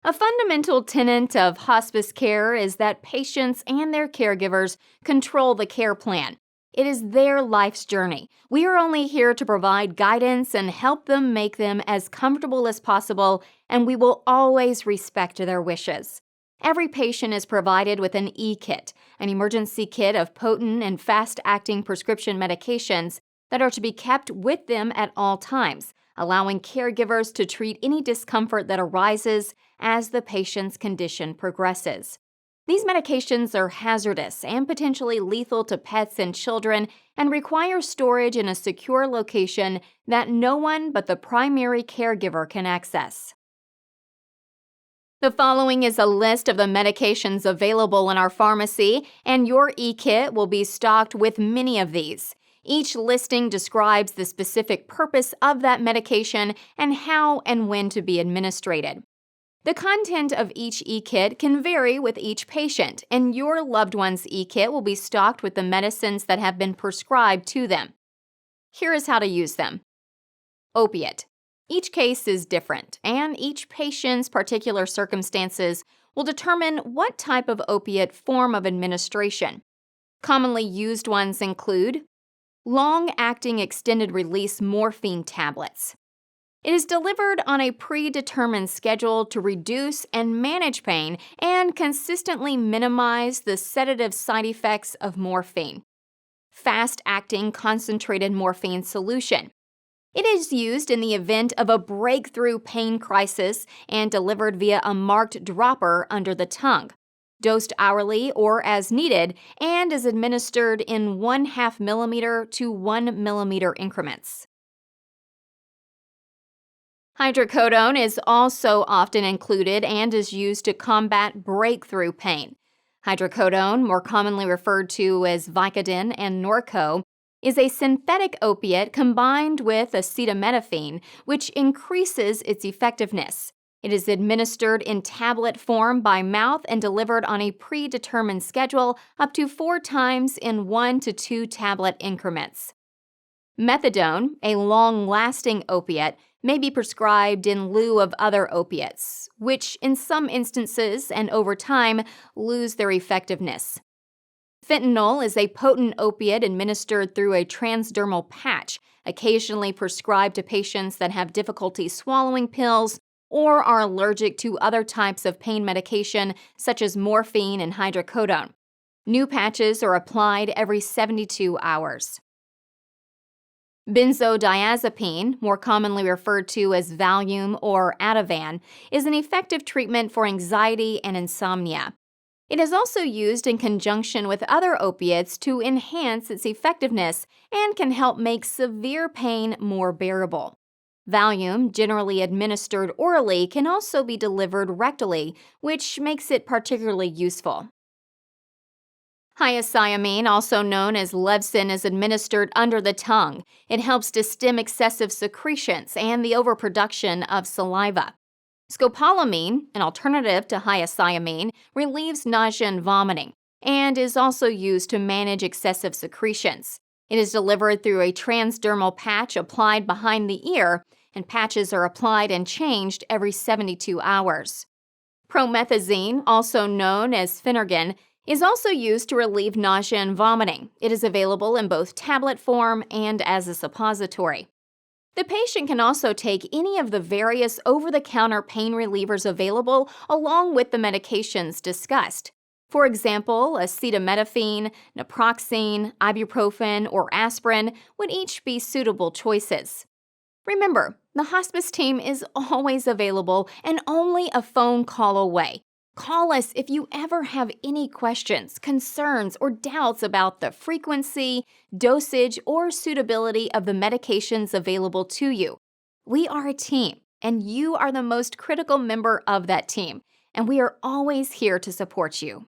A fundamental tenet of hospice care is that patients and their caregivers control the care plan. It is their life's journey. We are only here to provide guidance and help them make them as comfortable as possible, and we will always respect their wishes. Every patient is provided with an e-kit, an emergency kit of potent and fast-acting prescription medications that are to be kept with them at all times, allowing caregivers to treat any discomfort that arises as the patient's condition progresses. These medications are hazardous and potentially lethal to pets and children and require storage in a secure location that no one but the primary caregiver can access. The following is a list of the medications available in our pharmacy, and your e-kit will be stocked with many of these. Each listing describes the specific purpose of that medication and how and when to be administered. The content of each e-kit can vary with each patient, and your loved one's e-kit will be stocked with the medicines that have been prescribed to them. Here is how to use them. Opiate. Each case is different, and each patient's particular circumstances will determine what type of opiate form of administration. Commonly used ones include long-acting extended-release morphine tablets. It is delivered on a predetermined schedule to reduce and manage pain and consistently minimize the sedative side effects of morphine. Fast-acting concentrated morphine solution. It is used in the event of a breakthrough pain crisis and delivered via a marked dropper under the tongue, dosed hourly or as needed, and is administered in 0.5 millimeter to 1 millimeter increments. Hydrocodone is also often included and is used to combat breakthrough pain. Hydrocodone, more commonly referred to as Vicodin and Norco, is a synthetic opiate combined with acetaminophen, which increases its effectiveness. It is administered in tablet form by mouth and delivered on a predetermined schedule up to 4 times in 1 to 2 tablet increments. Methadone, a long-lasting opiate, may be prescribed in lieu of other opiates, which in some instances and over time lose their effectiveness. Fentanyl is a potent opiate administered through a transdermal patch, occasionally prescribed to patients that have difficulty swallowing pills or are allergic to other types of pain medication such as morphine and hydrocodone. New patches are applied every 72 hours. Benzodiazepine, more commonly referred to as Valium or Ativan, is an effective treatment for anxiety and insomnia. It is also used in conjunction with other opiates to enhance its effectiveness and can help make severe pain more bearable. Valium, generally administered orally, can also be delivered rectally, which makes it particularly useful. Hyoscyamine, also known as Levsin, is administered under the tongue. It helps to stem excessive secretions and the overproduction of saliva. Scopolamine, an alternative to hyoscyamine, relieves nausea and vomiting, and is also used to manage excessive secretions. It is delivered through a transdermal patch applied behind the ear, and patches are applied and changed every 72 hours. Promethazine, also known as Phenergan, is also used to relieve nausea and vomiting. It is available in both tablet form and as a suppository. The patient can also take any of the various over-the-counter pain relievers available along with the medications discussed. For example, acetaminophen, naproxen, ibuprofen, or aspirin would each be suitable choices. Remember, the hospice team is always available and only a phone call away. Call us if you ever have any questions, concerns, or doubts about the frequency, dosage, or suitability of the medications available to you. We are a team, and you are the most critical member of that team, and we are always here to support you.